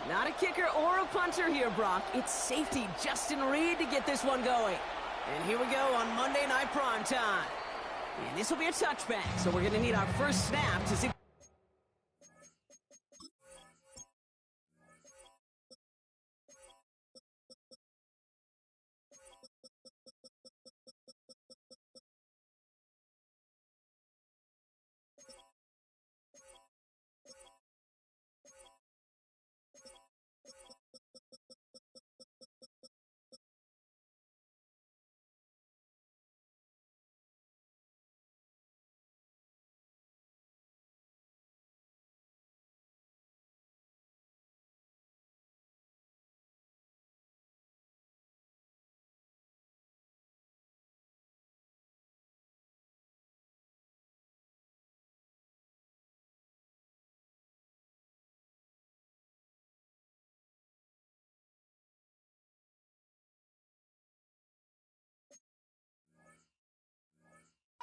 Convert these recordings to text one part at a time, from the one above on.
Not a kicker or a punter here, Brock. It's safety Justin Reed to get this one going. And here we go on Monday Night Prime Time. And this will be a touchback, so we're going to need our first snap to see.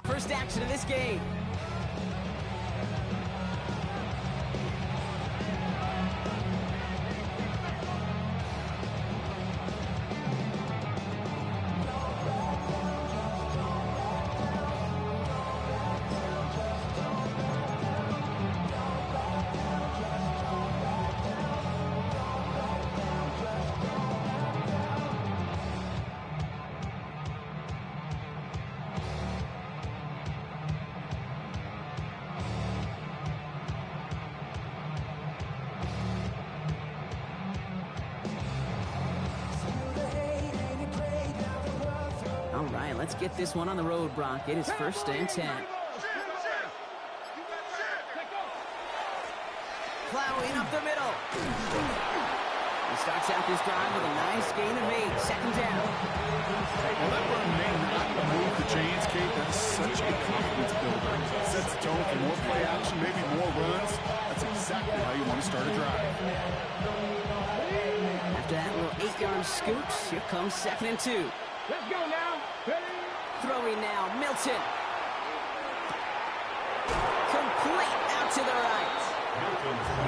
First action of this game. All right, let's get this one on the road, Brock. It is 1st and 10. Plowing up the middle. He starts out this drive with a nice gain of 8. 2nd down. Well, that run may not move the chains, Kate. That's such a confidence builder. Sets the tone for more play action, maybe more runs. That's exactly how you want to start a drive. After that little 8-yard scoot, here comes 2nd and 2. Let's go now. Throwing now, Milton. Complete out to the right.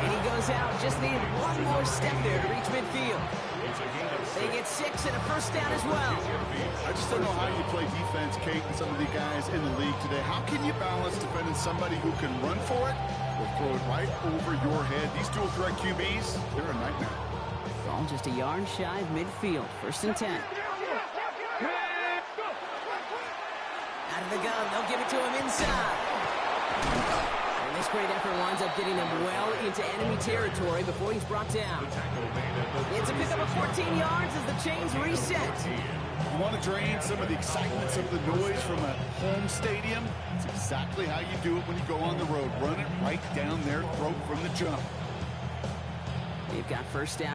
And he goes out, just needed one more step there to reach midfield. They get 6 and a 1st down as well. I just don't know how you play defense, Kate, and some of the guys in the league today. How can you balance defending somebody who can run for it or throw it right over your head? These dual threat QBs, they're a nightmare. Ball just a yard shy of midfield. 1st and 10. Out of the gun, they'll give it to him inside. And this great effort winds up getting him well into enemy territory before he's brought down. It's a pickup of 14 yards as the chains reset. You want to drain some of the excitement, some of the noise from a home stadium? It's exactly how you do it when you go on the road. Run it right down their throat from the jump. They've got 1st down.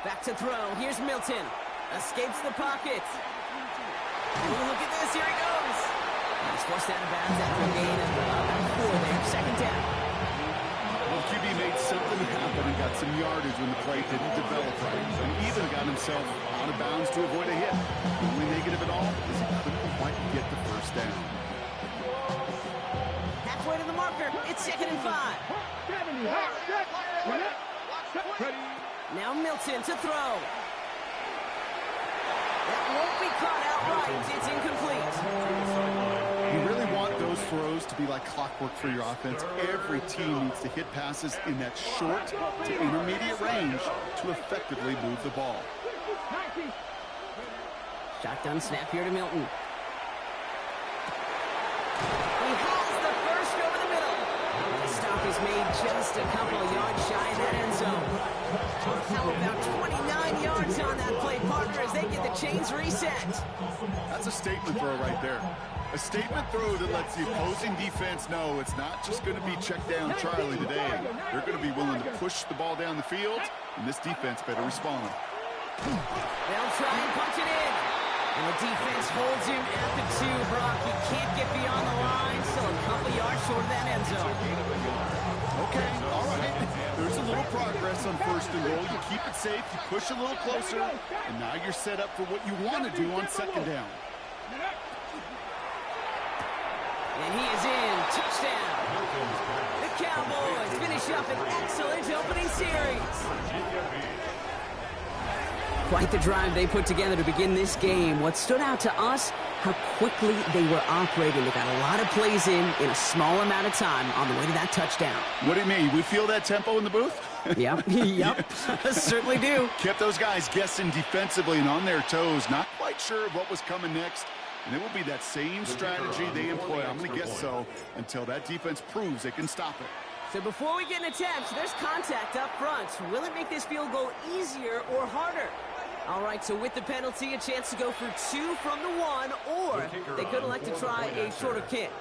Back to throw. Here's Milton. Escapes the pocket. Ooh, look at this. Here he goes. He's forced out of bounds after a gain of about 4 there. 2nd down. Well, QB made something happen and got some yardage when the play didn't develop right. And even got himself out of bounds to avoid a hit. The only negative at all is he couldn't quite get the 1st down. Halfway to the marker. It's 2nd and 5. Now Milton to throw. That won't be caught outright. It's incomplete. You really want those throws to be like clockwork for your offense. Every team needs to hit passes in that short to intermediate range to effectively move the ball. Shotgun snap here to Milton. He hauls the first over the middle. The stop is made just a couple of yards shy in that end zone. How about 29 yards on that play, partner, as they get the chains reset. That's a statement throw right there. A statement throw that lets the opposing defense know it's not just going to be check down Charlie today. They're going to be willing to push the ball down the field, and this defense better respond. They'll try and punch it in. And the defense holds him at the 2, Brock. He can't get beyond the line, still a couple yards short of that end zone. Okay, all right. There's a little progress on 1st and goal. You keep it safe, you push a little closer, and now you're set up for what you want to do on 2nd down. And he is in. Touchdown. The Cowboys finish up an excellent opening series. Quite the drive they put together to begin this game. What stood out to us, how quickly they were operating. They got a lot of plays in a small amount of time on the way to that touchdown. What do you mean? We feel that tempo in the booth? Yep, certainly do. Kept those guys guessing defensively and on their toes, not quite sure of what was coming next. And it will be that same strategy they employ, I'm going to guess so, until that defense proves they can stop it. So before we get an attempt, there's contact up front. Will it make this field goal easier or harder? All right, so with the penalty, a chance to go for 2 from the 1, or they could elect to try a shorter kick.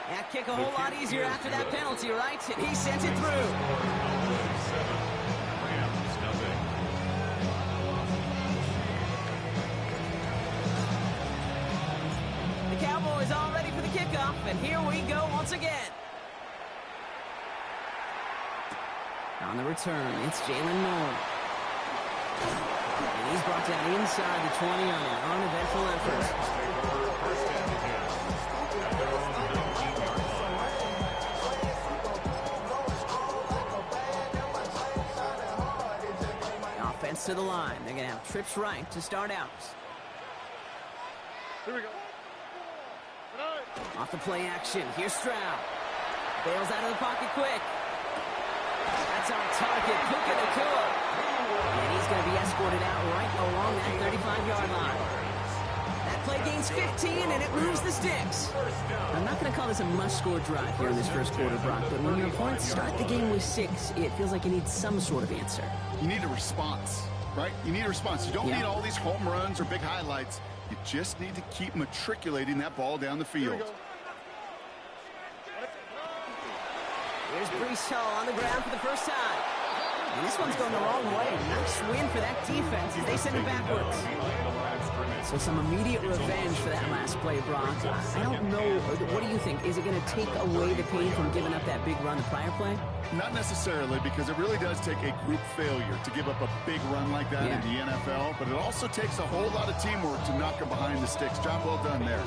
That kick a whole lot easier after that penalty, right? And he sent it through. The Cowboys all ready for the kickoff, and here we go once again. On the return, it's Jalen Moore. And he's brought down inside the 20 on an uneventful effort. Offense to the line. They're going to have trips right to start out. Here we go. Off the play action. Here's Stroud. Bails out of the pocket quick. That's on target. Puka Nacua. And he's going to be escorted out right along that 35-yard line. That play gains 15, and it moves the sticks. I'm not going to call this a must-score drive here in this first quarter, Brock, but when your opponents start the game with 6, it feels like you need some sort of answer. You need a response, right? You need a response. You don't need all these home runs or big highlights. You just need to keep matriculating that ball down the field. Here's Breece Hall on the ground for the first time. And this one's going the wrong way. Nice win for that defense as they send it backwards. So some immediate revenge for that last play, Brock. I don't know. What do you think? Is it going to take away the pain from giving up that big run the prior play? Not necessarily, because it really does take a group failure to give up a big run like that in the NFL. But it also takes a whole lot of teamwork to knock them behind the sticks. Job well done there.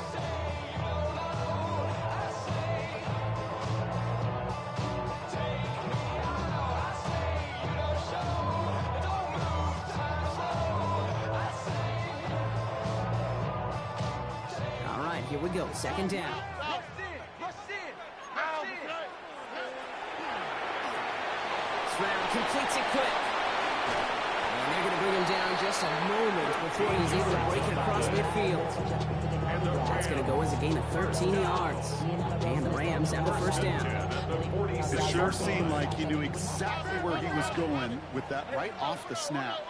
Here we go, second down. Stroud completes it quick. And they're going to bring him down just a moment before he's able to break it across midfield. That's going to go as a gain of 13 yards. And the Rams have the first down. It sure seemed like he knew exactly where he was going with that right off the snap.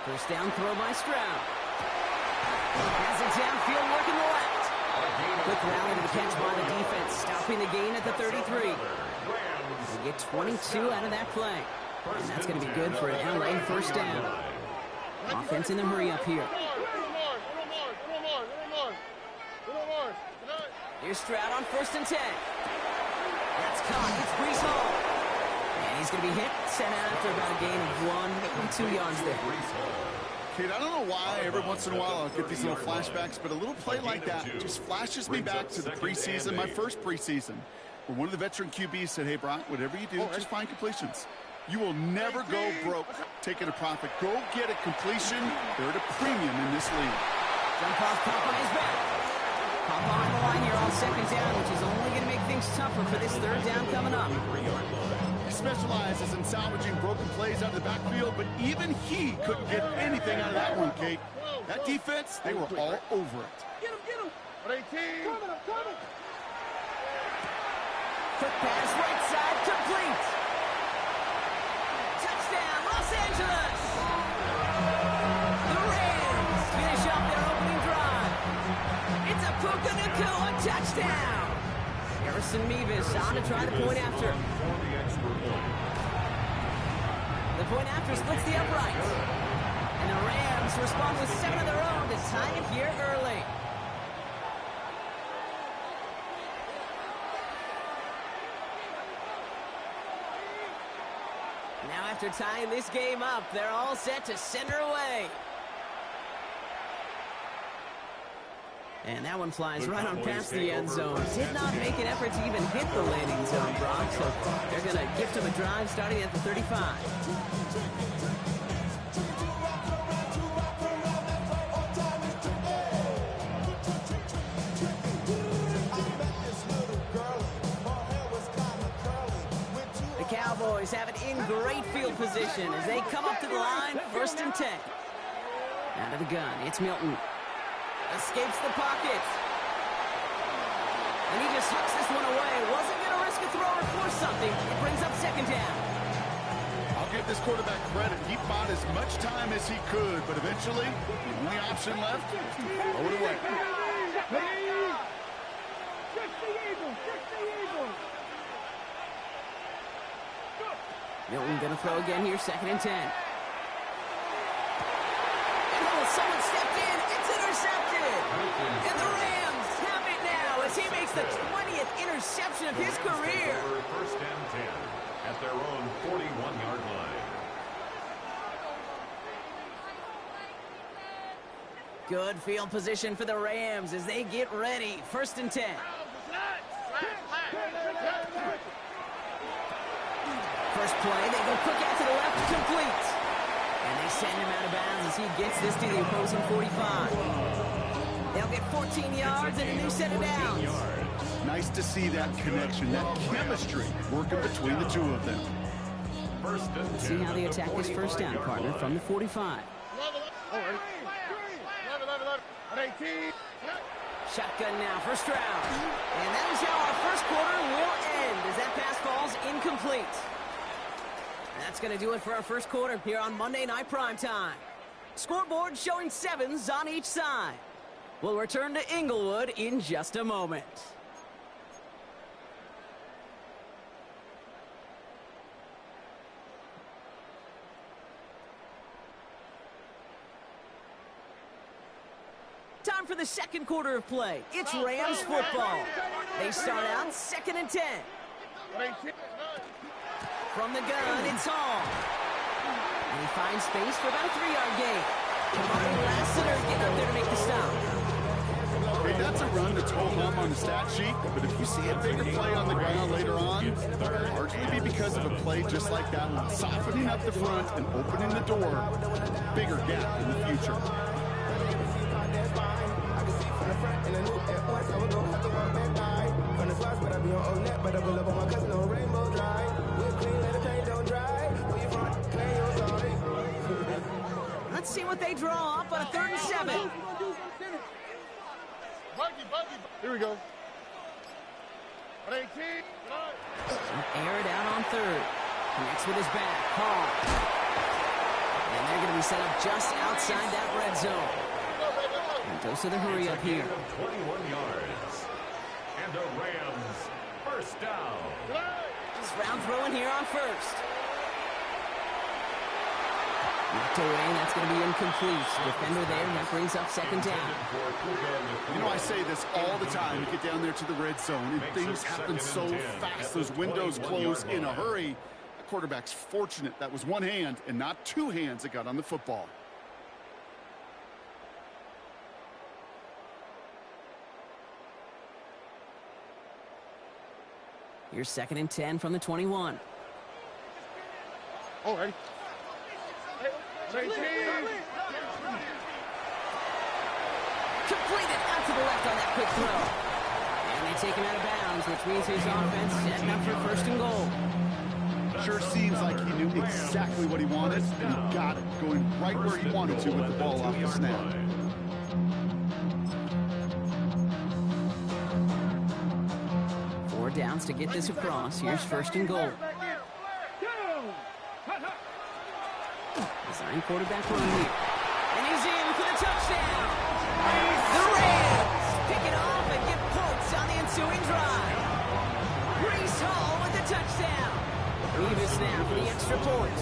First down throw by Stroud. Has it downfield, working the left. Quick rally to the catch by the defense, stopping the gain at the 33. They get 22 out of that play. And that's going to be good for an LA first down. Offense in the hurry up here. Here's Stroud on 1st and 10. That's caught. It's Breece Hall. And he's going to be hit, sent out after about a gain of 1 2 yards there. Kate, I don't know why every once in a while I'll get these little flashbacks, but a little play like that just flashes me back to the preseason, my first preseason, where one of the veteran QBs said, hey, Brock, whatever you do, just find completions. You will never go broke taking a profit. Go get a completion. They're at a premium in this league. Jump off, Papa is back. Papa on the line here on second down, which is only going to make things tougher for this third down coming up. He specializes in salvaging broken plays out of the backfield, but even he couldn't get anything out of that one, Kate. That defense, they were all over it. Get him. 18. I'm coming. Quick pass, right side, complete. Touchdown, Los Angeles. The Rams finish up their opening drive. It's a Puka Nacua touchdown. Harrison Mevis on to try the point after. The point after splits the uprights. And the Rams respond with 7 of their own to tie it here early. Now after tying this game up, they're all set to send her away. And that one flies right on past the end zone. Did not make an effort to even hit the landing zone, Brock. So they're going to gift him a drive starting at the 35. The Cowboys have it in great field position as they come up to the line, 1st and 10. Out of the gun, it's Milton. Escapes the pocket. And he just hucks this one away. Wasn't going to risk a throw or force something. It brings up 2nd down. I'll give this quarterback credit. He bought as much time as he could, but eventually, the only option left was to throw it away. Milton going to throw again here, 2nd and 10. And someone stepped in. It's intercepted. And the Rams have it now as he makes the 20th interception of his career. 1st and 10 at their own 41-yard line. Good field position for the Rams as they get ready. 1st and 10. First play, they go quick out to the left, complete. And they send him out of bounds as he gets this to the opposing 45. They'll get 14 yards and a new set of downs. Nice to see that connection, that chemistry working between the two of them. Let's see how they attack this 1st down, partner, from the 45. Shotgun now, 1st round. And that is how our 1st quarter will end as that pass falls incomplete. That's going to do it for our 1st quarter here on Monday Night Primetime. Scoreboard showing 7s on each side. We'll return to Inglewood in just a moment. Time for the 2nd quarter of play. It's Rams football. They start out 2nd and 10. From the gun, it's Hall. And he finds space for about a 3-yard gain. Kamari Lassiter getting up there to make the stop. Hey, that's a run that's whole hum on the stat sheet, but if you see a bigger play on the ground later on, it'll largely be because of a play just like that one, softening up the front and opening the door, bigger gap in the future. Let's see what they draw up on a 3rd and 7. Here we go. Air it out on 3rd. Connects with his back. Hall. And they're going to be set up just outside that red zone. And goes to the hurry up here. 21 yards. And the Rams 1st down. Just round throwing here on 1st. Knocked away, that's going to be incomplete. Defender there, that brings up 2nd down. You know, I say this all the time. You get down there to the red zone, and things happen so fast. Those windows close in a hurry. The quarterback's fortunate that was one hand and not 2 hands that got on the football. Here's 2nd and 10 from the 21. All right. Completed out to the left on that quick throw. And they take him out of bounds, which means his offense setting up for 1st and goal. Sure seems like he knew exactly what he wanted, and he got it, going right where he wanted to with the ball off the snap. 4 downs to get this across. Here's 1st and goal. Design quarterback run here. And he's in for the touchdown. The Rams pick it off and get points on the ensuing drive. Breece Hall with the touchdown. Leave us now for the extra point.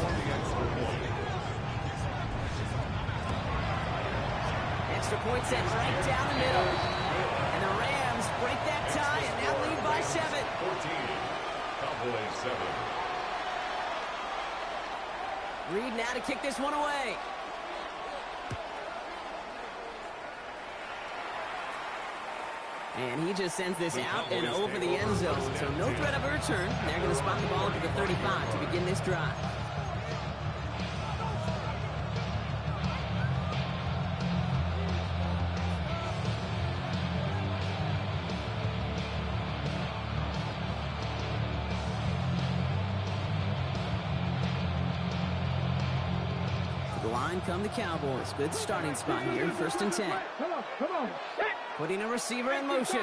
Extra point set right down the middle. And the Rams break that tie and now lead by 7. 14. Cowboys 7. Reed now to kick this one away. And he just sends this out and over the end zone. So no threat of a return. They're going to spot the ball at the 35 to begin this drive. To the line come the Cowboys. Good starting spot here. 1st and 10. Come on. Putting a receiver in motion.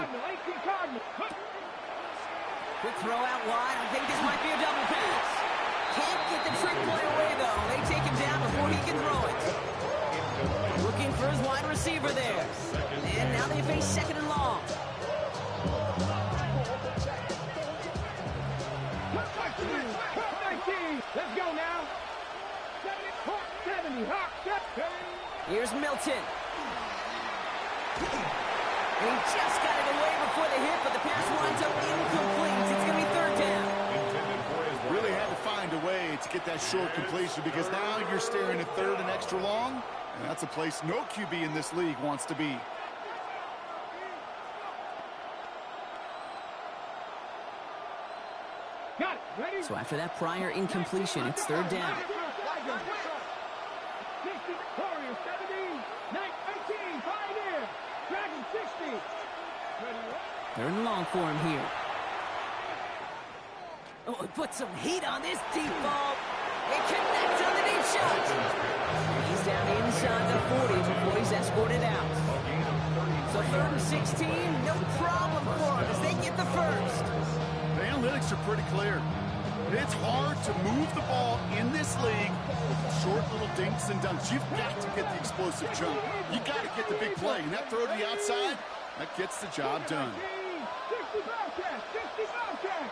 Quick throw out wide. I think this might be a double pass. Can't get the trick play away, though. They take him down before he can throw it. Looking for his wide receiver there. And now they face 2nd and long. Let's go now. 70. Here's Milton. He just got it away before the hit, but the pass winds up incomplete. It's going to be 3rd down. Really had to find a way to get that short completion because now you're staring at 3rd and extra long, and that's a place no QB in this league wants to be. Got it. Ready? So after that prior incompletion, it's 3rd down. 60, Warriors 70, 18, Pioneer, Dragon 60. Ready? 3rd and long for him here. Oh, he put some heat on this deep ball. It connects on the deep shot. And he's down inside the 40 before he's escorted out. So 3rd and 16, no problem for him as they get the 1st. The analytics are pretty clear. It's hard to move the ball in this league with short little dinks and dunks. You've got to get the explosive jump. You got to get the big play. And that throw to the outside, that gets the job done. 65 catch.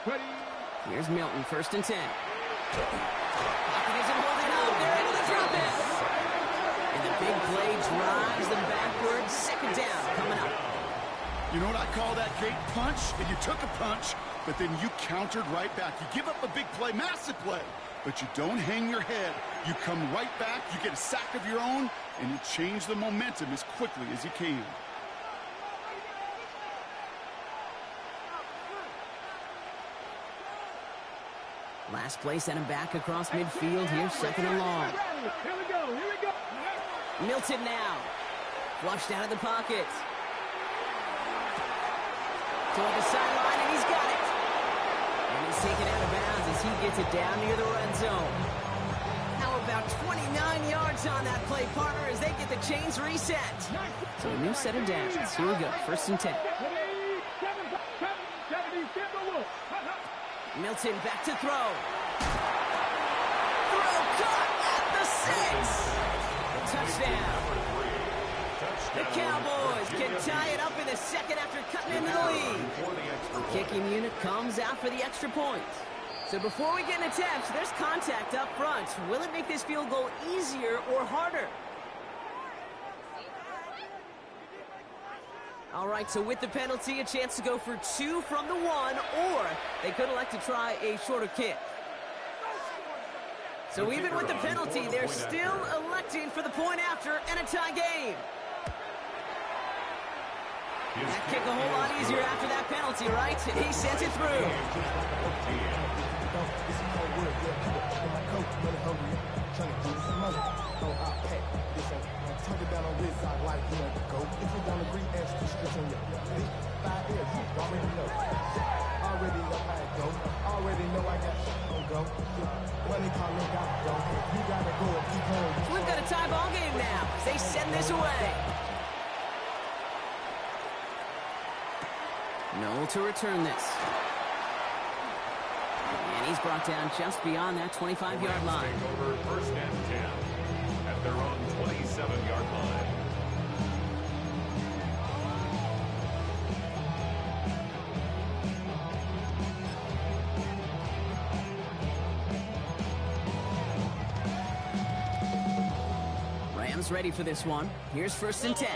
Ready? Here's Milton, 1st and 10. Pocket isn't holding up. They're able to drop it. And the big play drives them backwards. 2nd down coming up. You know what I call that, Kate? Punch, and you took a punch, but then you countered right back. You give up a big play, massive play, but you don't hang your head. You come right back, you get a sack of your own, and you change the momentum as quickly as you can. Last play sent him back across midfield here, 2nd and long. Here we go. Milton now. Flushed out of the pocket. Toward the sideline, and he's got it. And he's taken out of bounds as he gets it down near the red zone. How about 29 yards on that play, partner, as they get the chains reset. So a new set of downs. Here we go, 1st and 10. Milton back to throw. Throw caught at the 6. Touchdown. The Cowboys can tie it up in the 2nd after cutting into the lead. Kicking unit comes out for the extra point. So before we get an attempt, there's contact up front. Will it make this field goal easier or harder? All right, so with the penalty, a chance to go for 2 from the 1, or they could elect to try a shorter kick. So even with the penalty, they're still electing for the point after and a tie game. That kick a whole lot easier after that penalty, right? And he sends it through. We've got a tie ball game now. They send this away. Noel to return this. And he's brought down just beyond that 25-yard line. Over 1st and 10 at their own 27-yard line. Rams ready for this one. Here's 1st and 10.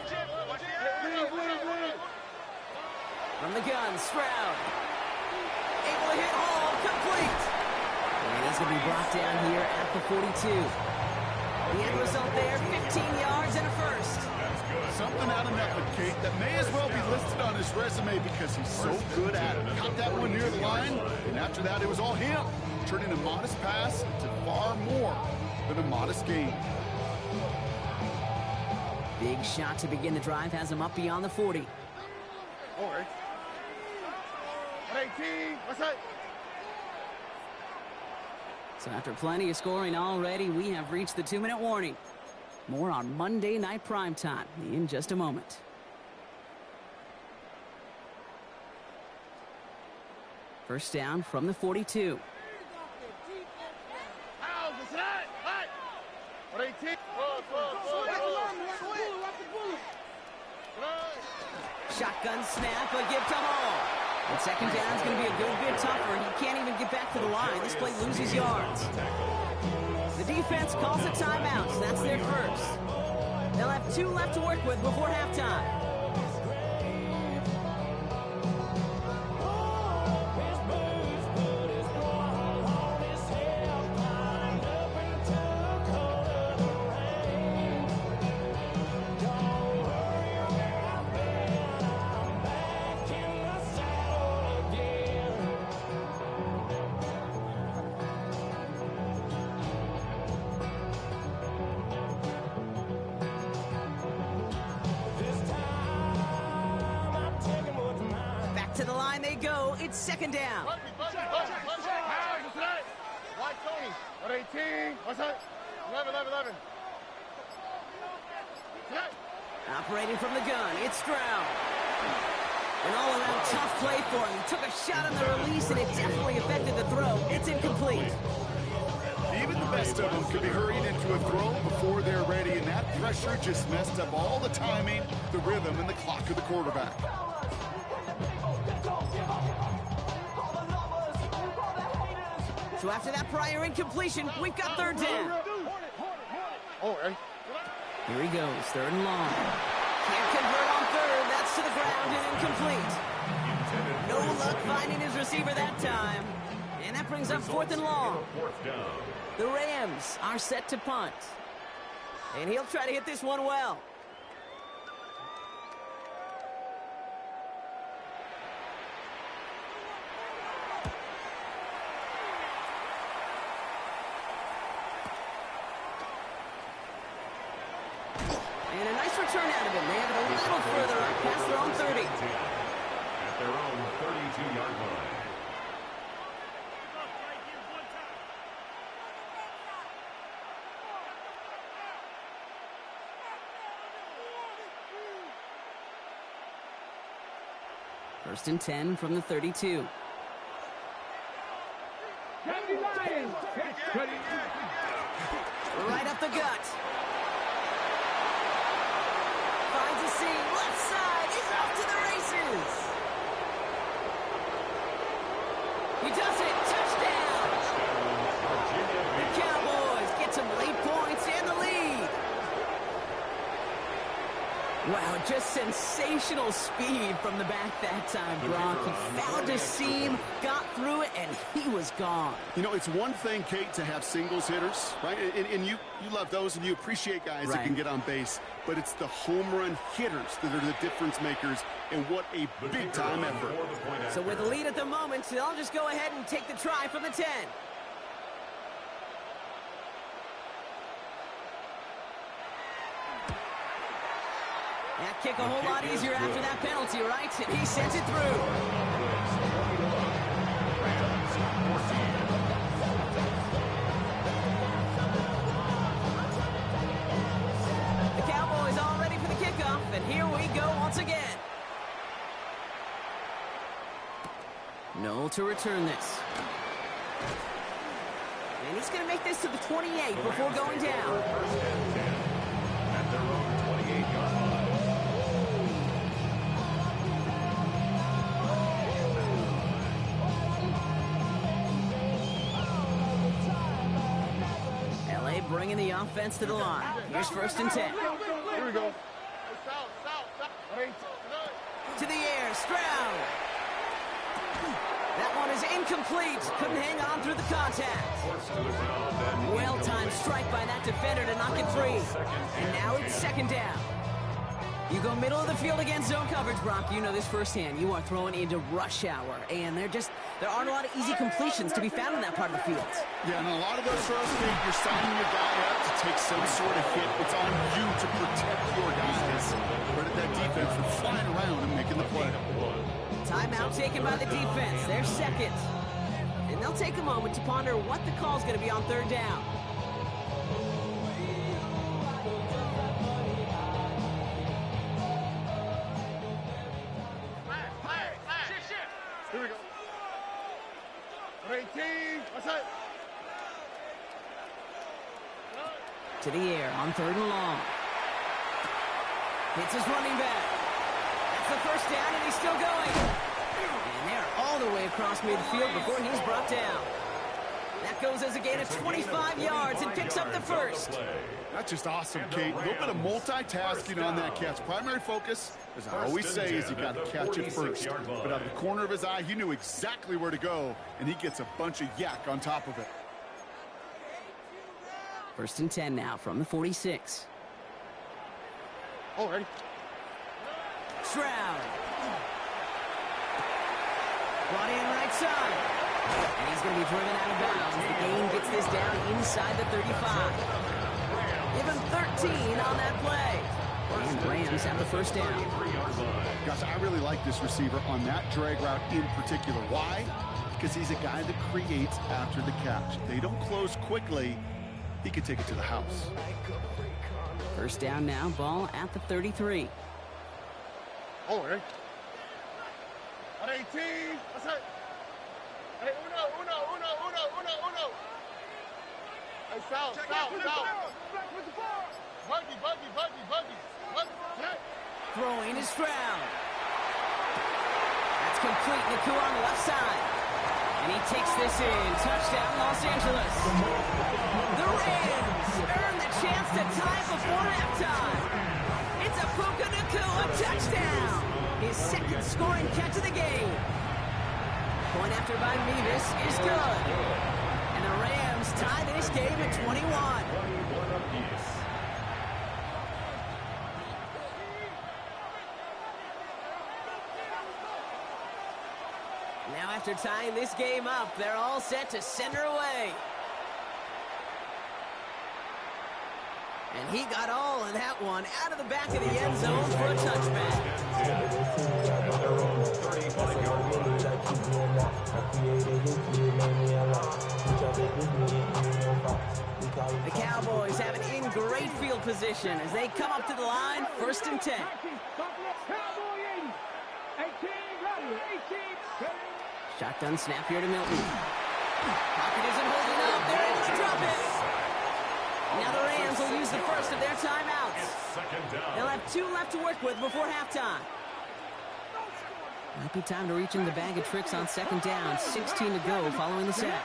From the gun, Stroud. Able to hit Hall, complete. And he is going to be brought down here at the 42. The end result there, 15 yards and a first. Something out of nothing, Kate, that may as well be listed on his resume because he's so good at it. Caught that one near the line, and after that it was all him, turning a modest pass to far more than a modest gain. Big shot to begin the drive has him up beyond the 40. All right. 18, what's that? So after plenty of scoring already, we have reached the 2-minute warning. More on Monday Night Primetime in just a moment. First down from the 42. Shotgun snap, a give to Hall. And second down is going to be a good bit tougher. He can't even get back to the line. This play loses yards. The defense calls a timeout, so that's their first. They'll have 2 left to work with before halftime. To the line they go. It's second down. White Tony. 18, what's that? 11. Operating from the gun, it's Stroud. An all-around tough play for him. He took a shot on the release, and it definitely affected the throw. It's incomplete. Even the best of them could be hurried into a throw before they're ready, and that pressure just messed up all the timing, the rhythm, and the clock of the quarterback. So after that prior incompletion, we've got third down. Here he goes, third and long. Can't convert on third. That's to the ground and incomplete. No luck finding his receiver that time. And that brings up fourth and long. The Rams are set to punt. And he'll try to hit this one well. And a nice return out of him. They have it a little further up past their own 30. At their own 32-yard line. First and 10 from the 32. Right up the gut. Finds a seam, left side, he's off to the races. He does it, touchdown. The Cowboys get some late points and the lead. Wow, just sensational speed from the back that time, Brock. He found a seam, got through it, and he was gone. You know, it's one thing, Kate, to have singles hitters, right? And you love those, and you appreciate guys that can get on base. But it's the home run hitters that are the difference makers, and what a big-time effort. So with the lead at the moment, they'll just go ahead and take the try from the 10. That kick a whole lot easier after that penalty, right? And he sends it through. The Cowboys all ready for the kickoff, and here we go once again. Noel to return this. And he's going to make this to the 28 before going down. At their own 28-yard line. Bringing the offense to the line. Here's first and 10. Here we go. To the air, Stroud. That one is incomplete. Couldn't hang on through the contact. Well-timed strike by that defender to knock it free. And now it's second down. You go middle of the field against zone coverage, Brock. You know this firsthand. You are throwing into rush hour, and there aren't a lot of easy completions to be found in that part of the field. Yeah, and a lot of those throws, Kate, you're signing your guy up to take some sort of hit. It's on you to protect your guys. Credit that defense for flying around and making the play. Timeout taken by the defense. They're second. And they'll take a moment to ponder what the call's going to be on third down. Here we go. 18. What's that? To the air on third and long. Hits his running back. That's the first down, and he's still going. And they're all the way across midfield before he's brought down. That goes as a gain of 25 yards and picks up the first. That's just awesome, Kate. A little bit of multitasking on that catch. Primary focus, as I always say, is you got to catch it first. But out of the corner of his eye, he knew exactly where to go, and he gets a bunch of yak on top of it. First and 10 now from the 46. Oh, ready? Stroud. Brought in right side. And he's going to be driven out of bounds. The gain gets this down inside the 35. Give him 13 on that play. And Rams have the first down. Gosh, I really like this receiver on that drag route in particular. Why? Because he's a guy that creates after the catch. They don't close quickly. He could take it to the house. First down now, ball at the 33. Oh, ready? 18. What's that? Hey, uno. Hey, foul. Buggy. Throwing is Stroud. That's complete. Naku on the left side. And he takes this in. Touchdown, Los Angeles. The Rams earn the chance to tie before halftime. It's a Puka Naku, a touchdown. His second scoring catch of the game. Point after by Mevis is good. And the Rams tie this game at 21. Now after tying this game up, they're all set to send her away. And he got all of that one out of the back of the end zone for a touchback. The Cowboys have it in great field position as they come up to the line, first and 10. Shotgun snap here to Milton. Pocket isn't holding up. They're able to drop it. Now the Rams will use the first of their timeouts. They'll have 2 left to work with before halftime. Might be time to reach in the bag of tricks on second down. 16 to go following the sack.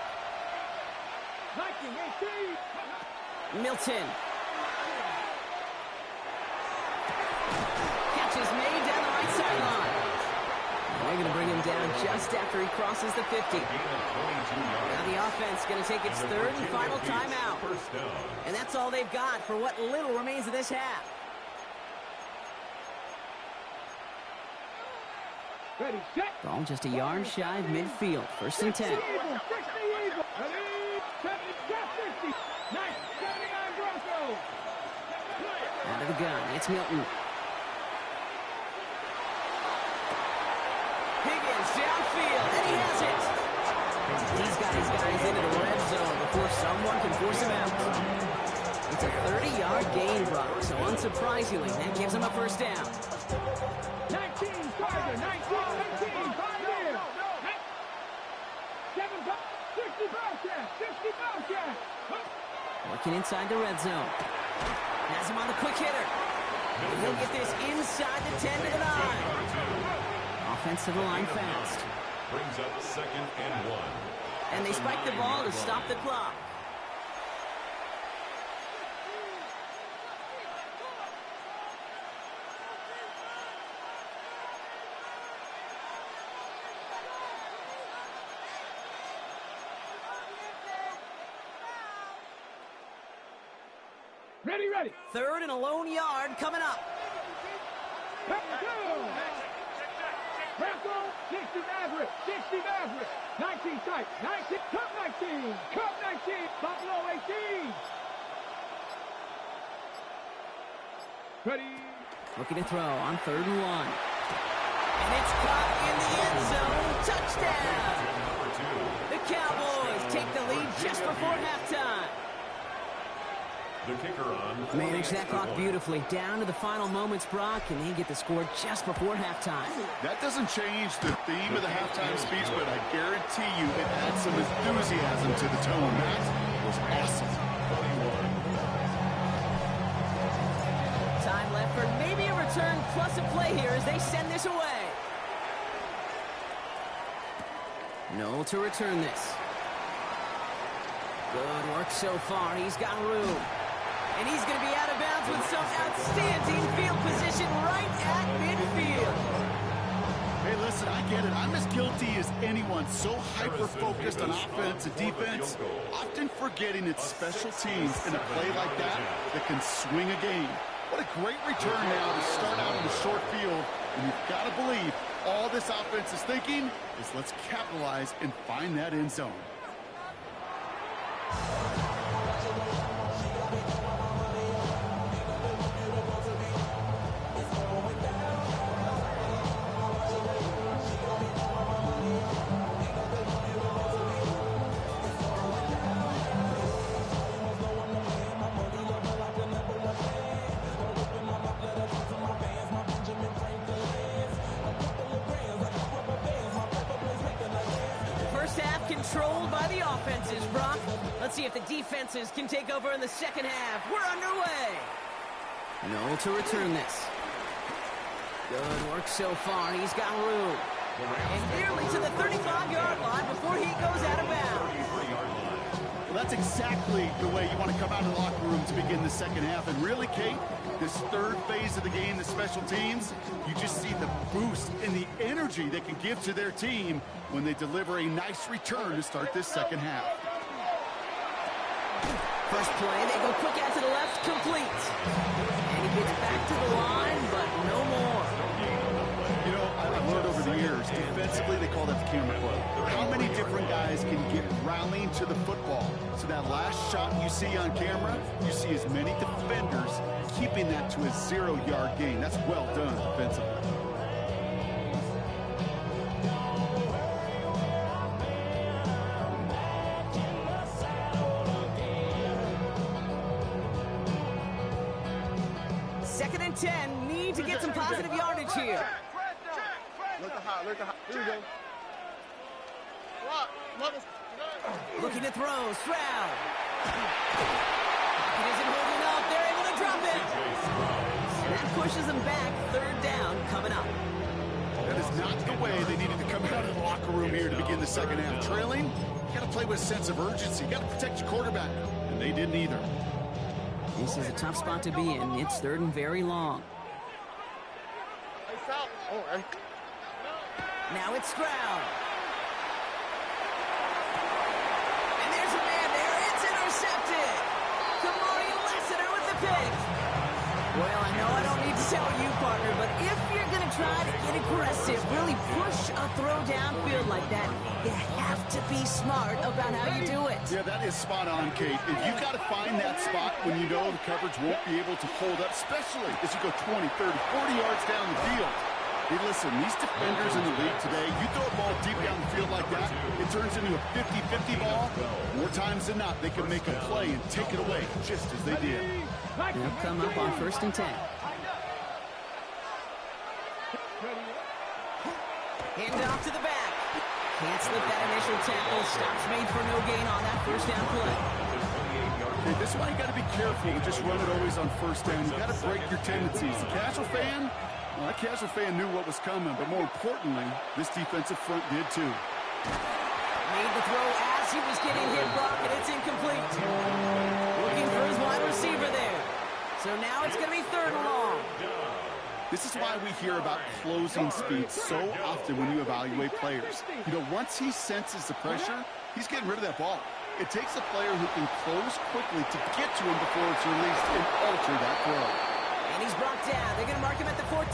Milton. Catch is made down the right sideline. They're going to bring him down just after he crosses the 50. Now the offense going to take its third and final timeout. And that's all they've got for what little remains of this half. Ball just a yard shy of midfield. First and 10. Out of the gun, it's Milton. Higgins downfield, and he has it. He's got his guys into the red zone before someone can force him out. It's a 30-yard gain, Brock, so unsurprisingly, that gives him a first down. 19, Tiger, 19, 19, 5 here. 7, 60 Bobcat, 60 Bobcat. Working inside the red zone. Has him on the quick hitter. And he'll get this inside the 10 to the 9. Offense to the line fast. Brings up second and 1. And they spike the ball to stop the clock. Ready, ready. Third and a lone yard coming up. Let's go. Bronco, 60 Maverick, 60 Maverick. 19 tight, 19, Cup 19, Cup 19, Buffalo 18. Ready. Looking to throw on 3rd and 1. And it's caught in the end zone. Touchdown. The Cowboys take the lead just before halftime. The kicker on. Manage that clock beautifully. Down to the final moments, Brock, and they get the score just before halftime. That doesn't change the theme of the halftime speech, but I guarantee you it adds some enthusiasm to the tone. That was awesome. Time left for maybe a return plus a play here as they send this away. No to return this. Good work so far. He's got room. And he's going to be out of bounds with some outstanding field position right at midfield. Hey, listen, I get it. I'm as guilty as anyone. So hyper-focused on offense and defense, often forgetting it's special teams in a play like that that can swing a game. What a great return now to start out in the short field. And you've got to believe all this offense is thinking is let's capitalize and find that end zone. Controlled by the offenses, Brock. Let's see if the defenses can take over in the second half. We're underway. No to return this. Good work so far. He's got room. And nearly to the 35-yard line before he goes out of bounds. Well, that's exactly the way you want to come out of the locker room to begin the second half. And really, Kate, this third phase of the game, the special teams, you just see the boost and the energy they can give to their team when they deliver a nice return to start this second half. First play, they go quick out to the left, complete. And he gets back to the line, but no more. You know, I've learned over the years, defensively, they call that the camera play. How many different guys can get rallying to the football? So that last shot you see on camera, you see as many defenders keeping that to a 0-yard gain. That's well done defensively. Second and 10, need to get some positive yardage here. Look at high, look at high. Here we go. Looking to throw, Stroud. Pocket isn't holding up, they're able to drop it. And that pushes them back, third down coming up. That is not the way they needed to come out of the locker room here to begin the second half. Trailing, you got to play with a sense of urgency. You got to protect your quarterback, and they didn't either. This is a tough spot to be in. It's third and very long. Hey, stop. Oh, hey. Now it's Stroud. And there's a man there. It's intercepted. Kamari Lassiter with the pick. Well, I know I don't need to tell you, partner, but if you're going to try to get aggressive, really push a throw downfield like that, you have to be smart about how you do it. Yeah, that is spot on, Kate. If you got to find that spot when you know the coverage won't be able to hold up, especially as you go 20, 30, 40 yards down the field. Hey, listen, these defenders in the league today, you throw a ball deep down the field like that, it turns into a 50-50 ball. More times than not, they can make a play and take it away, just as they did. They'll come up on first and 10. Hand off to the back. Can't slip that initial tackle. Stops made for no gain on that first down play. Okay, this is why you got to be careful and just run it always on first down. You got to break your tendencies. The casual fan, well, that casual fan knew what was coming, but more importantly, this defensive front did too. Made the throw as he was getting hit, Brock, and it's incomplete. Looking for his wide receiver there. So now it's going to be third and long. This is why we hear about closing speed so often when you evaluate players. You know, once he senses the pressure, he's getting rid of that ball. It takes a player who can close quickly to get to him before it's released and alter that throw. And he's brought down. They're going to mark him at the 14.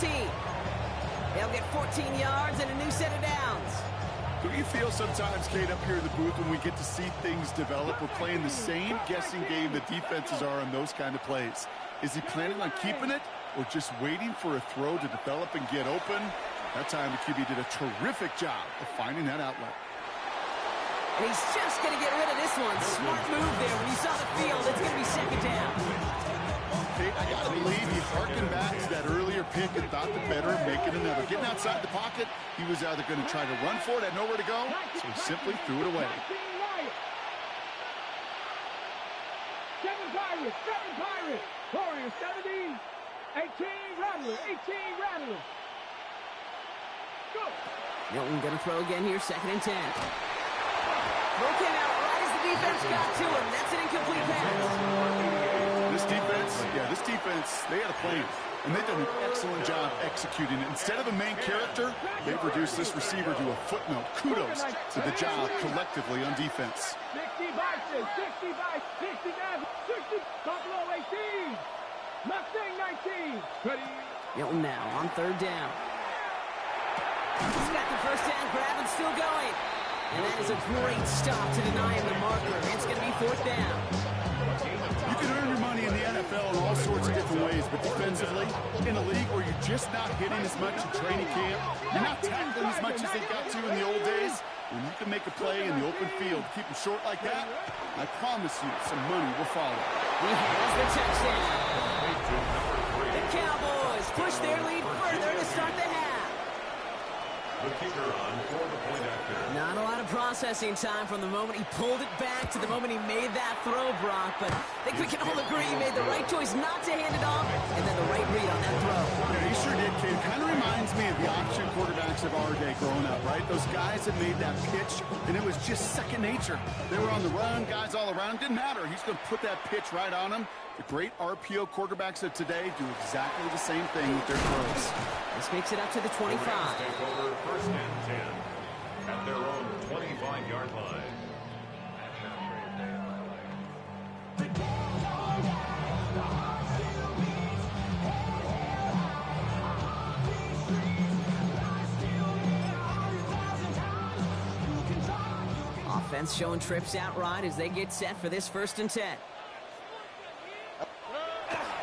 They'll get 14 yards and a new set of downs. Do you feel sometimes, Kate, up here in the booth when we get to see things develop? We're playing the same guessing game that defenses are on those kind of plays. Is he planning on keeping it or just waiting for a throw to develop and get open? That time the QB did a terrific job of finding that outlet. And he's just going to get rid of this one. Smart move there. When you saw the field, it's going to be second down. Kate, I got to believe he harkened back to that earlier pick and thought the better of making another. Getting outside the pocket, he was either going to try to run for it, had nowhere to go, so he simply threw it away. 7 Pirates. Warriors 70. 18 Rattlers. 18 Rattlers. Go. Milton going to throw again here, second and 10. Throw came out right as the defense got to him. That's an incomplete pass. This defense, they had a plan, and they've done an excellent job executing it. Instead of a main character, they've reduced this receiver to a footnote. Kudos to the job collectively on defense. 60 Bison, 60 Buffalo 18. Mustang 19. Ready. Milton now on third down. He's got the first down grab and still going. And that is a great stop to deny him the marker. It's going to be fourth down. You can earn your money in the NFL in all sorts of different ways, but defensively, in a league where you're just not hitting as much in training camp, you're not tackling as much as they got to in the old days, when you can make a play in the open field, keep them short like that, I promise you some money will follow. He has the touchdown. The Cowboys push their lead further to start the half. The kicker on for the point after. Not a lot of processing time from the moment he pulled it back to the moment he made that throw, Brock. But I think we can all agree he made the right choice not to hand it off, and then the right read on that throw. Yeah, he sure did, kid. Kind of reminds me of the option quarterbacks of our day growing up, right? Those guys that made that pitch, and it was just second nature. They were on the run, guys all around. Didn't matter. He's going to put that pitch right on him. The great RPO quarterbacks of today do exactly the same thing with their throws. This makes it up to the 25. Take over first and 10 at their own 25-yard line. Offense showing trips out right as they get set for this first and 10.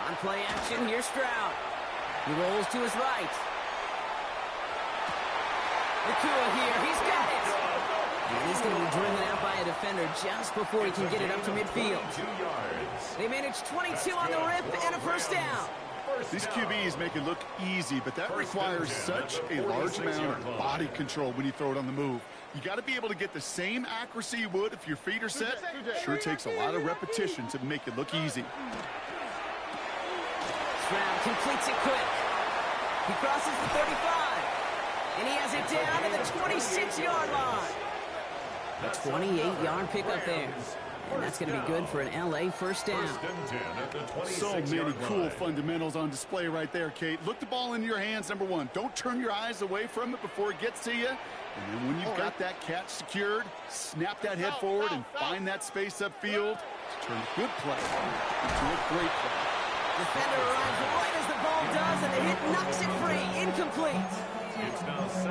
On play action, here's Stroud. He rolls to his right. Nakua here, he's got it. And he's going to be driven out by a defender just before he can get it up to midfield. 2 yards. They managed 22 on the rip and a first down. These QBs make it look easy, but that requires such a large amount of body control when you throw it on the move. You got to be able to get the same accuracy you would if your feet are set. Sure takes a lot of repetition to make it look easy. Stroud completes it quick. He crosses the 35. And he has it down to the 26-yard line. A 28-yard pickup there. And that's going to be good for an LA first down. So many cool fundamentals on display right there, Kate. Look the ball into your hands, number one. Don't turn your eyes away from it before it gets to you. And then when you've got that catch secured, snap that head forward and find that space upfield to turn a good play into a great play. Defender arrives right as the ball does, and the hit knocks it free. Incomplete.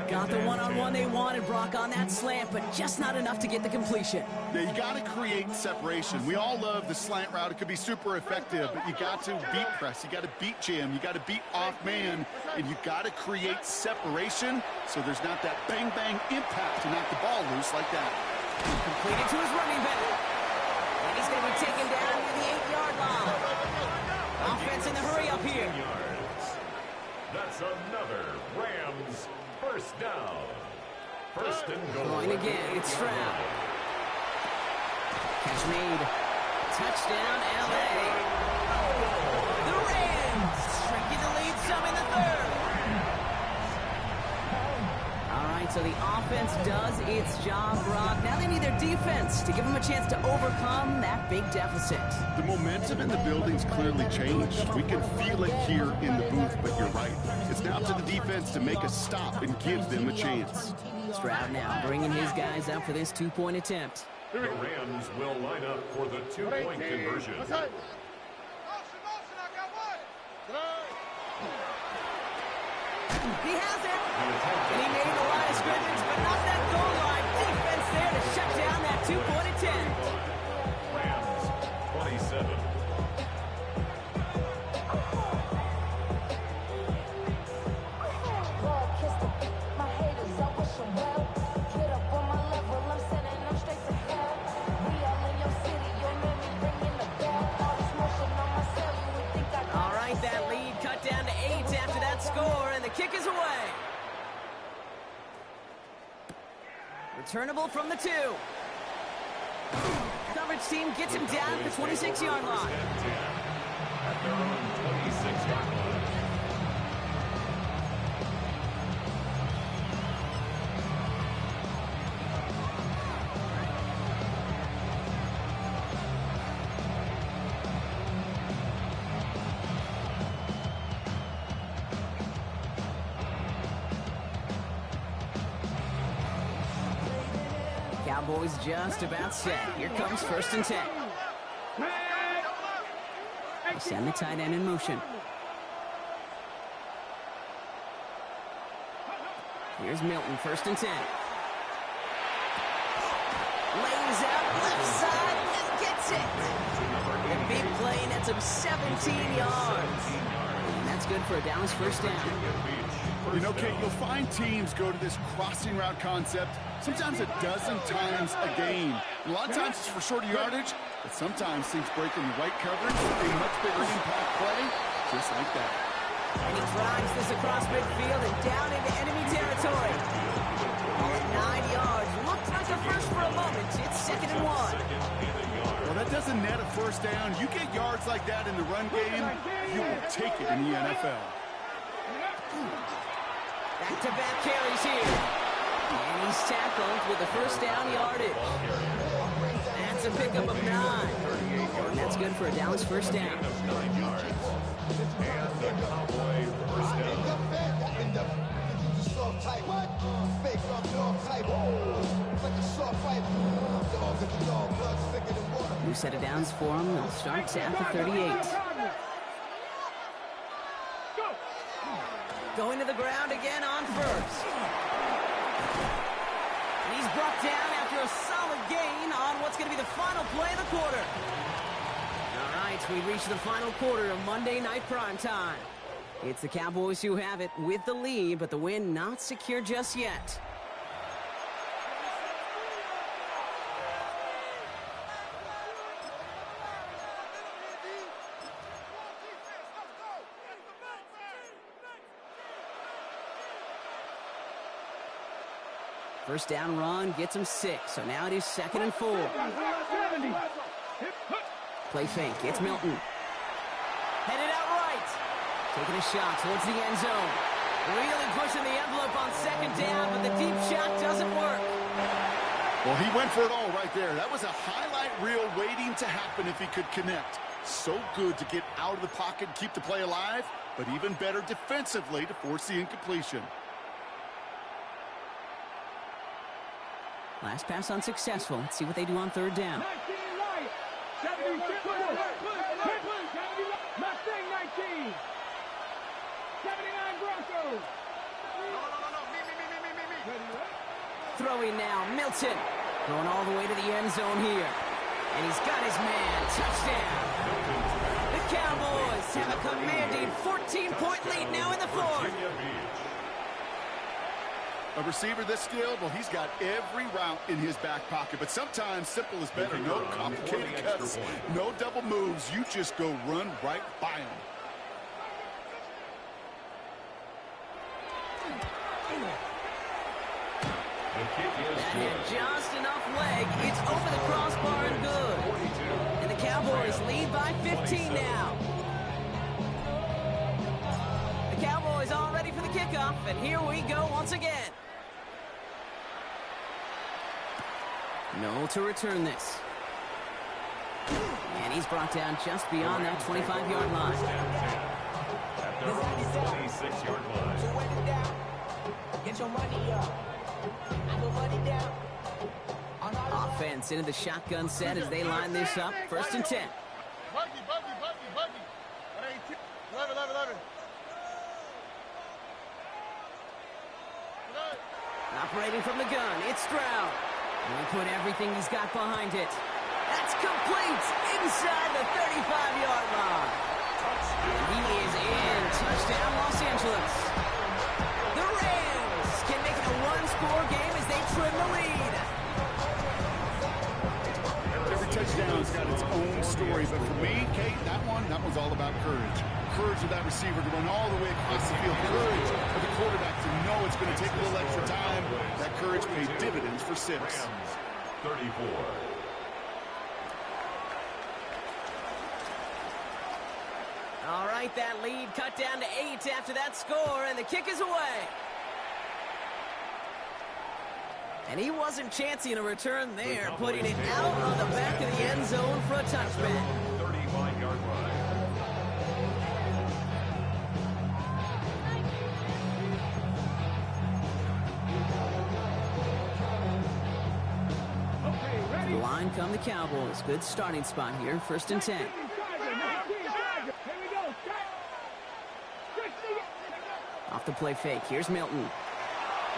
Got the one-on-one they wanted, Brock, on that slant, but just not enough to get the completion. Yeah, you got to create separation. We all love the slant route. It could be super effective, but you got to beat press. You got to beat jam. You got to beat off man, and you got to create separation so there's not that bang-bang impact to knock the ball loose like that. Completed to his running back. And he's going to be taken down near the 8-yard line. Offense in the hurry up here. That's another Rams first down. First and goal. Going again, it's Stroud. Catch made. Touchdown, LA. The Rams shrinking the lead some in the third. All right, so the offense does its job, Brock. Now they need their defense to give them a chance to overcome that big deficit. The momentum in the building's clearly changed. We can feel it here in the booth, but you're right. It's now to the defense to make a stop and give them a chance. Stroud now bringing his guys up for this two-point attempt. The Rams will line up for the two-point conversion. He has it. And he made the line of scrimmage, but not that goal line. Defense there to shut down that two-point attempt. Rams, 27. All right, that lead cut down to 8 after that score, and the kick is away. Returnable from the 2. Coverage team gets him down at the 26-yard line. At their own 26-yard line. Cowboys just about set. Here comes 1st and 10. They send the tight end in motion. Here's Milton, 1st and 10. Lays out left side and gets it. A big play nets him 17 yards. And that's good for a Dallas 1st down. You know, Kate, you'll find teams go to this crossing route concept sometimes a dozen times a game. A lot of times it's for shorter yardage, but sometimes teams break in the right coverage with a much bigger impact play, just like that. And he drives this across midfield and down into enemy territory. All at 9 yards. Looked like a first for a moment. It's 2nd and 1. Well, that doesn't net a 1st down. You get yards like that in the run game, you will take it in the NFL. Back-to-back carries here. And he's tackled with a 1st down yardage. That's a pickup of 9. And that's good for a Dallas 1st down. And the Cowboy 1st down. New set of downs for him. They'll start at the 38. Going to the ground again on 1st. And he's brought down after a solid gain on what's going to be the final play of the quarter. All right, we reach the final quarter of Monday Night Primetime. It's the Cowboys who have it with the lead, but the win not secure just yet. First down run gets him 6, so now it is 2nd and 4. Play fake, it's Milton. Headed out right. Taking a shot towards the end zone. Really pushing the envelope on 2nd down, but the deep shot doesn't work. Well, he went for it all right there. That was a highlight reel waiting to happen if he could connect. So good to get out of the pocket and keep the play alive, but even better defensively to force the incompletion. Last pass unsuccessful. Let's see what they do on 3rd down. Throwing now, Milton. Going all the way to the end zone here. And he's got his man. Touchdown. The Cowboys have a commanding 14-point lead now in the 4th. A receiver this skilled, well, he's got every route in his back pocket, but sometimes simple is better. No complicated cuts, no double moves. You just go run right by him. That hit just enough leg. It's over the crossbar and good. And the Cowboys lead by 15 now. The Cowboys all ready for the kickoff, and here we go once again. No to return this. And he's brought down just beyond that 25-yard line. At their own 26-yard line. So wet it down. Get your money up. I go money down. Offense into the shotgun set as they line this up. 1st and 10. Buggy. 11. Operating from the gun, it's Stroud. And he put everything he's got behind it. That's complete inside the 35-yard line. And he is in. Touchdown, Los Angeles. The Rams can make it a one-score game as they trim the lead. Every touchdown's got its own story, but for me, Kate, that one's all about courage. Courage of that receiver to run all the way across the field. Courage of the quarterback to know it's going to take a little extra time. That courage paid dividends for 6. 34. All right, that lead cut down to 8 after that score, and the kick is away. And he wasn't chancing a return there, putting it out on the back of the end zone for a touchback. 35-yard line. The line come the Cowboys. Good starting spot here. 1st and 10. Off the play fake. Here's Milton.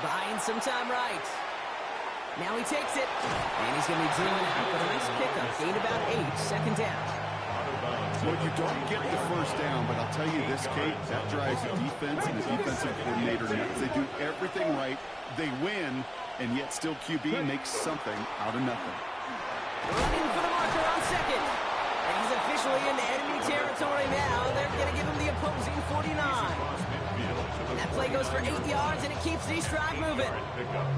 Buying some time right. Now he takes it. And he's going to be driven out. But a nice pickup. Gain about 8. 2nd down. Well, you don't get the 1st down, but I'll tell you this, Kate, that drives the defense and the defensive coordinator nuts. They do everything right. They win, and yet still QB makes something out of nothing. Running for the marker on 2nd. And he's officially into enemy territory now. They're going to give him the opposing 49. That play goes for 8 yards, and it keeps these drive moving.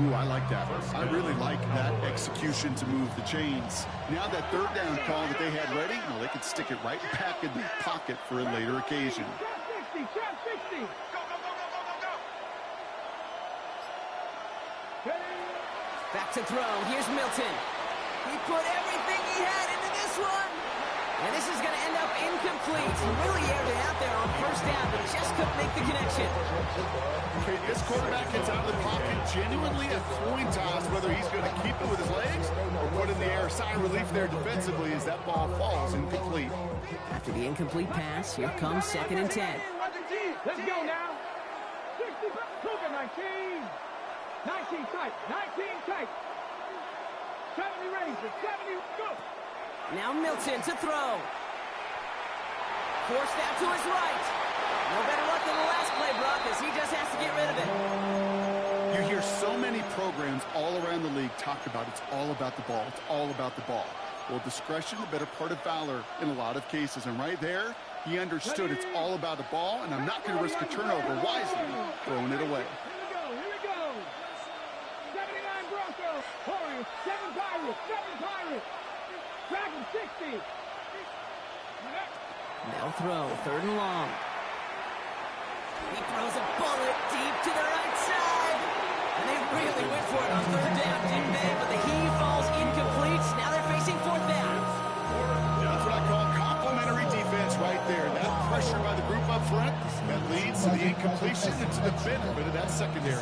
Ooh, I like that. I really like that execution to move the chains. Now that 3rd down call that they had ready, well, they could stick it right back in the pocket for a later occasion. Back to throw. Here's Milton. He put everything he had into this one. And this is going to end up incomplete. He really aired it out there on 1st down, but just couldn't make the connection. Okay, this quarterback gets out of the pocket, genuinely a coin toss whether he's going to keep it with his legs or put in the air. Sigh of relief there defensively as that ball falls incomplete. After the incomplete pass, here comes 2nd and 10. Let's go now. 60, 19. 19 tight. 19 tight. 70 ready for 70. Go. Now Milton to throw. Forced out to his right. No better luck than the last play, Brock, as he just has to get rid of it. You hear so many programs all around the league talk about it's all about the ball. It's all about the ball. Well, discretion, the better part of valor in a lot of cases. And right there, he understood it's all about the ball, and I'm not going to risk a turnover wisely, throwing it away. Here we go. 79 Broncos. 7 Pirates. 7 Pirates. Dragon 60. They'll throw. 3rd and long. He throws a bullet deep to the right side. And they really went for it on 3rd down, didn't they? But the heave falls incomplete. Now they're facing 4th down. That's what I call complimentary defense right there. That pressure by the group up front, that leads to the incompletion and to the benefit of that secondary.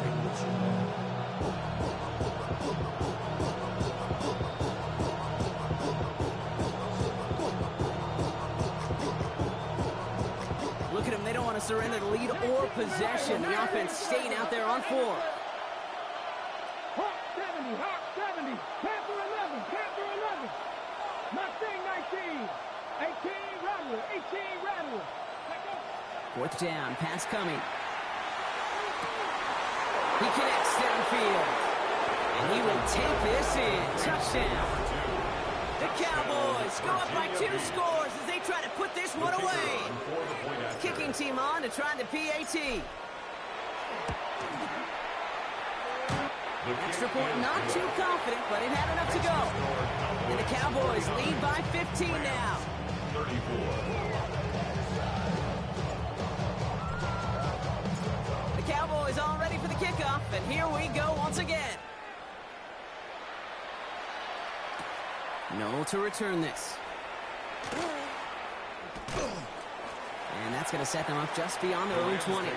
Look at them. They don't want to surrender the lead or possession. The offense staying out there on 4. Hawk 70. Hawk 70. Panther 11. Panther 11. Mustang 19. 18 Rattler. 18 Rattler. 4th down. Pass coming. He connects downfield. And he will take this in. Touchdown. The Cowboys go up by 2 scores as they try to put this one away. Kicking team on to try the PAT. Extra point not too confident, but it had enough to go. And the Cowboys lead by 15 now. 34. The Cowboys all ready for the kickoff, and here we go once again. No to return this. And that's going to set them up just beyond their own 20.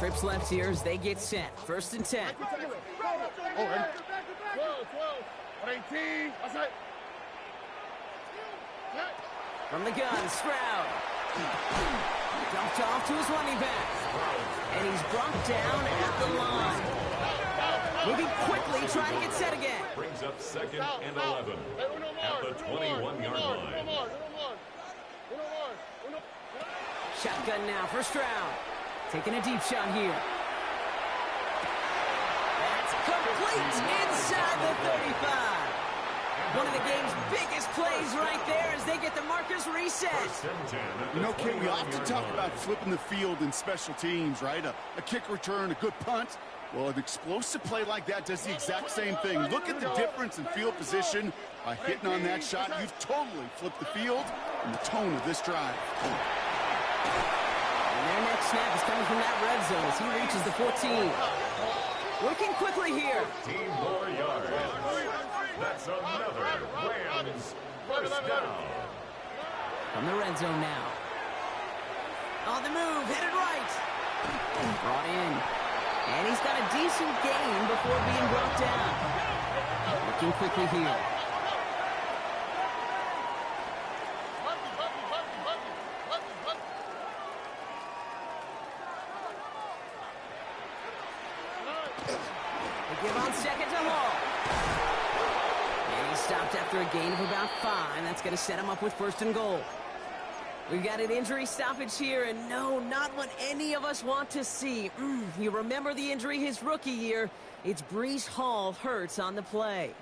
trips left here as they get set. 1st and 10. Oh, ready? 12. 18. Outside. From the gun, Stroud. Dumped off to his running back. And he's brought down at the line. Moving quickly, trying to get set again. Brings up 2nd and 11 at the 21-yard line. Shotgun now for Stroud. Taking a deep shot here. That's complete inside the 35. One of the game's biggest plays right there as they get the markers reset. You know, Kate, we often talk about flipping the field in special teams, right? A kick return, a good punt. Well, an explosive play like that does the exact same thing. Look at the difference in field position. By hitting on that shot, you've totally flipped the field and the tone of this drive. And their next snap is coming from that red zone as he reaches the 14. Working quickly here. 15 more yards. That's another Rams first down. From the red zone now. On the move, headed right. Brought in. And he's got a decent gain before being brought down. Working quickly here. They give on 2nd to Hall. And he's stopped after a gain of about 5. That's going to set him up with 1st and goal. We've got an injury stoppage here, and no, not what any of us want to see. You remember the injury his rookie year. It's Breece Hall hurts on the play.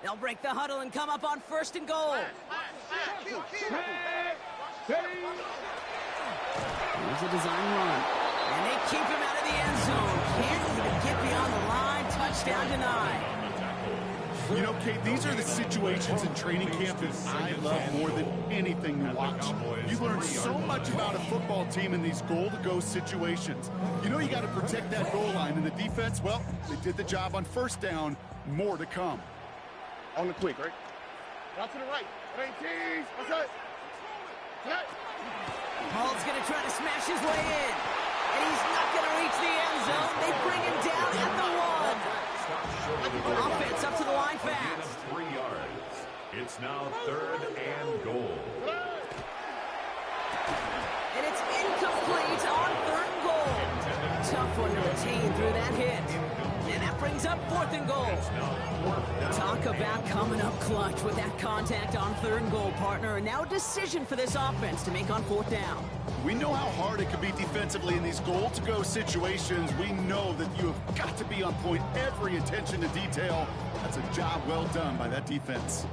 They'll break the huddle and come up on 1st and goal. Here's a design run. And they keep him out of the end zone. Can't even get beyond the line. Touchdown denied. You know, Kate, these are the situations in training camp that I love more than anything to watch. You learn so much about a football team in these goal-to-go situations. You know you got to protect that goal line, and the defense, well, they did the job on 1st down. More to come. On the quick, right? Out to the right. 18. Outside. Hall's going to try to smash his way in. And he's not going to reach the end zone. They bring him down at the 1. Offense up to the line fast. 3 yards. It's now 3rd and goal. And it's incomplete on 3rd and goal. Tough one to retain through that hit. And that brings up 4th and goal. Talk about coming up clutch with that contact on 3rd and goal, partner. And now a decision for this offense to make on 4th down. We know how hard it can be defensively in these goal-to-go situations. We know that you have got to be on point, every attention to detail. That's a job well done by that defense.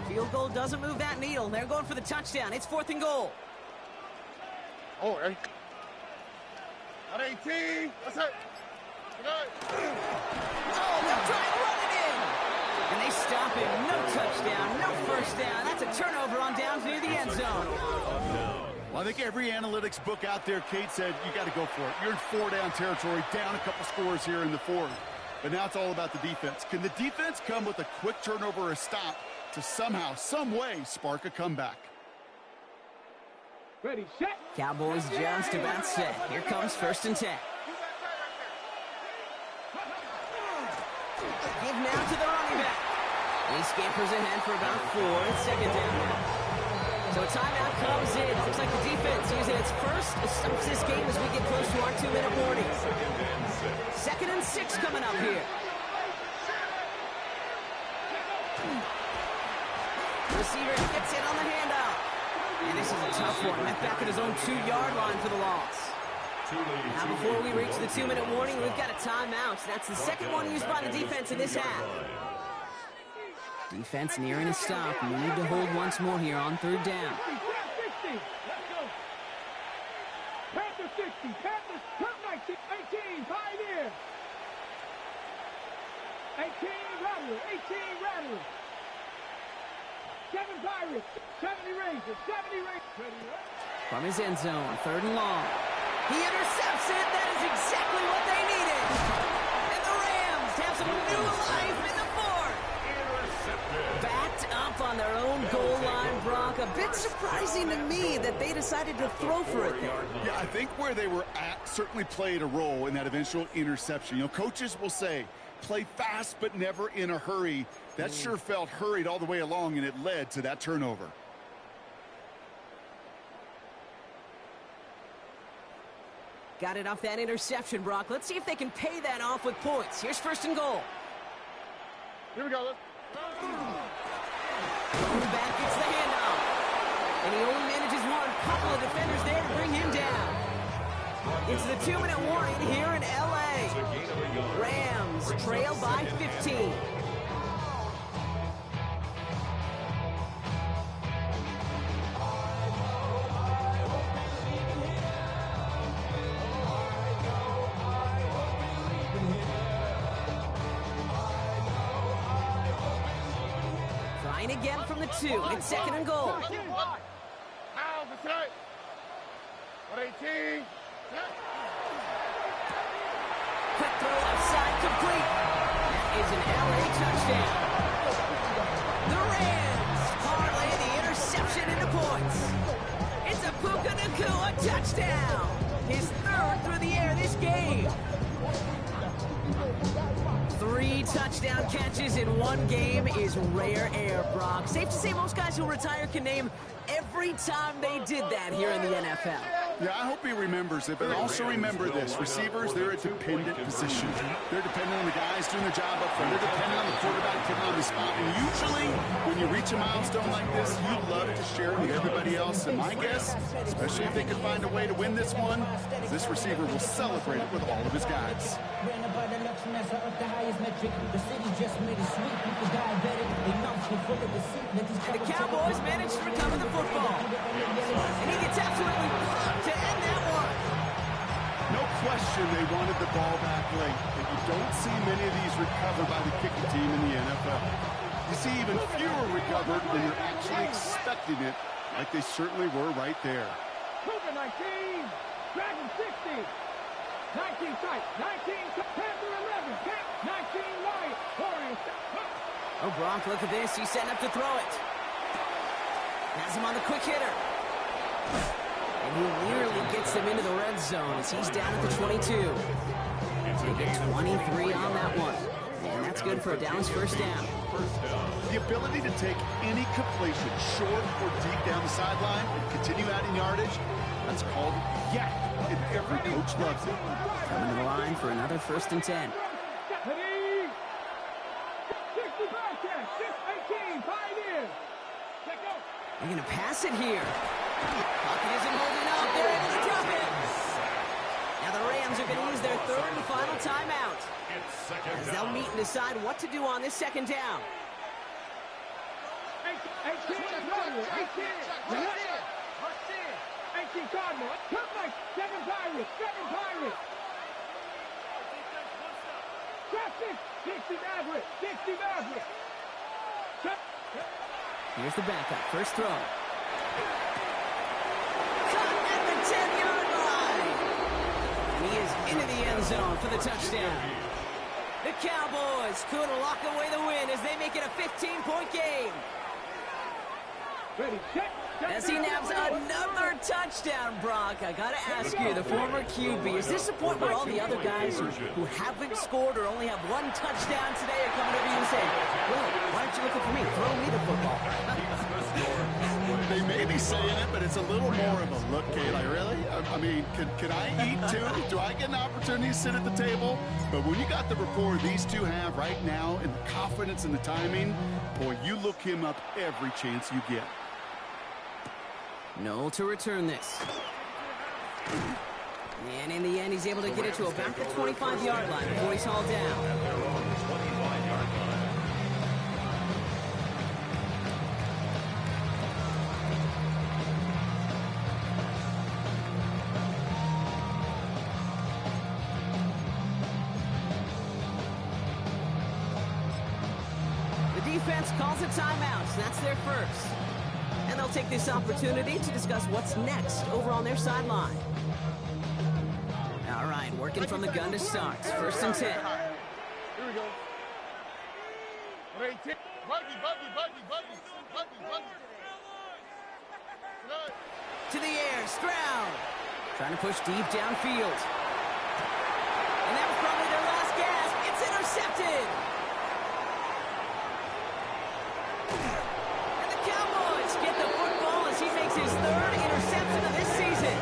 Field goal doesn't move that needle. They're going for the touchdown. It's 4th and goal. Oh, right. 18. Outside. Oh, they'll try and run it in. And they stop him. No touchdown, no 1st down. That's a turnover on downs near the end zone. Well, I think every analytics book out there, Kate, said you got to go for it. You're in 4-down territory, down a couple scores here in the 4th. But now it's all about the defense. Can the defense come with a quick turnover or a stop to somehow, some way, spark a comeback? Ready, set. Cowboys just about set. Here comes 1st and 10. Give now to the running back. He scampers ahead for about 4. It's 2nd down now. So a timeout comes in. Looks like the defense using its first to stop this game as we get close to our 2-minute warning. 2nd and 6 coming up here. Receiver gets in on the handout. And this is a tough one. Left back at his own 2-yard line for the loss. Now before we reach the 2-minute warning, we've got a timeout. That's the 2nd one used by the defense in this half. Defense nearing a stop. Need to hold once more here on 3rd down. Panther 60. Panthers, turn 19. 18, Pioneer. 18, Rattler. 18, Rattler. 7 Pirates. 70 Rangers. 70 Rangers. From his end zone, 3rd and long. He intercepts it. That is exactly what they needed. And the Rams have some new life in the 4th. Backed up up on their own goal line, Brock. A bit surprising to me that they decided to throw for it there. Yeah, I think where they were at certainly played a role in that eventual interception. You know, coaches will say, play fast but never in a hurry. That sure felt hurried all the way along, and it led to that turnover. Got it off that interception, Brock. Let's see if they can pay that off with points. Here's first and goal. Here we go. Back gets the handoff. And he only manages one. Couple of defenders there to bring him down. It's the 2-minute warning here in L.A. Rams trail by 15. Again from the 2. It's second and goal. Quick throw outside, complete. That is an LA touchdown. The Rams parlay the interception into points. It's a Puka Nacua touchdown. His third through the air this game. 3 touchdown catches in one game is rare air, Brock. Safe to say most guys who retire can name every time they did that here in the NFL. Yeah, I hope he remembers it, but also remember this. Receivers, they're a dependent position. They're dependent on the guys doing their job up front. They're dependent on the quarterback putting on the spot. And usually, when you reach a milestone like this, you love to share it with everybody else. And my guess, especially if they can find a way to win this one, is this receiver will celebrate it with all of his guys. And the Cowboys managed to recover the football. And he gets absolutely pumped to end that one. No question they wanted the ball back late, but you don't see many of these recovered by the kicking team in the NFL. You see even fewer recovered when you're actually expecting it, like they certainly were right there. Cougar 19, Dragon 60, 19 tight, 19 Panther 11, 19 Lion, Warriors. Oh, Brock, look at this. He's setting up to throw it. Has him on the quick hitter. And he nearly gets them into the red zone as he's down at the 22. They get 23 on that one. And that's good for a Dallas first down. The ability to take any completion, short or deep down the sideline, and continue adding yardage, that's called yak, and every coach loves it. Coming to the line for another first and 10. They're going to pass it here. Pocket isn't holding up. They're able to drop it. Now the Rams are going to use their third and final timeout, as they'll meet and decide what to do on this second down. 18 Cardinals. Second Pirates. Trap 60 Maverick. 60 Maverick. Here's the backup. First throw. Cut at the 10-yard line. And he is into the end zone for the touchdown. The Cowboys could lock away the win as they make it a 15-point game. Ready, set. As he nabs another touchdown, Brock, I gotta ask you, the former QB, is this the point where all the other guys who haven't scored or only have one touchdown today are coming over you and saying, well, why aren't you looking for me? Throw me the football. They may be saying it, but it's a little more of a look, Kate. Like, really? I mean, can I eat too? Do I get an opportunity to sit at the table? But when you got the rapport these two have right now and the confidence and the timing, boy, you look him up every chance you get. Noel to return this. And in the end, he's able to get it to about the 25-yard line before he's hauled down. The defense calls a timeout. That's their first. And they'll take this opportunity to discuss what's next over on their sideline. All right, working from the gun to start. First and 10. Here we go. That ain't 10. Buggy. Good. To the air, Stroud. Trying to push deep downfield. And that was probably their last gasp. It's intercepted. And the Cowboys get the football as he makes his third interception of this season.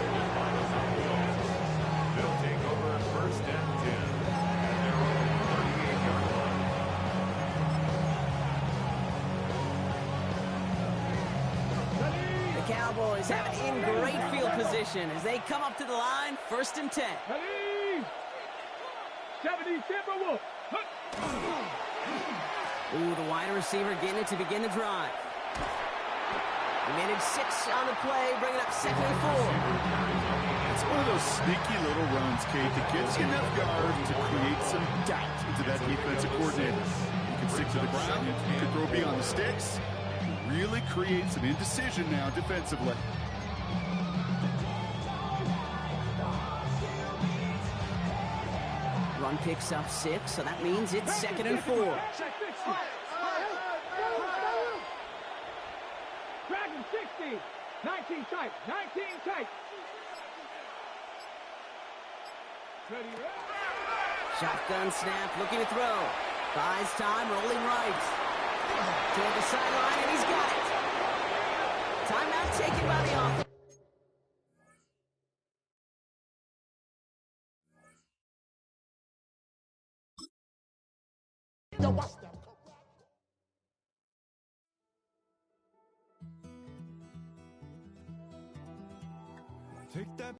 They'll take over first and 10 at their own 38-yard line. The Cowboys have it in great field position as they come up to the line, first and 10. Ready? 70 Timberwolves. Ooh, the wide receiver getting it to begin the drive. He managed 6 on the play, bringing up second and 4. It's one of those sneaky little runs, Kate, that gets you enough yards to create some doubt into that defensive coordinator. You can stick to the ground, you can throw beyond the sticks, really create some indecision now defensively. Run picks up 6, so that means it's second and 4. Dragon 60. 19 tight. 19 tight. Ready? Shotgun snap, looking to throw. Buys time, rolling right. Toward the sideline, and he's got it. Timeout taken by the offense. Take that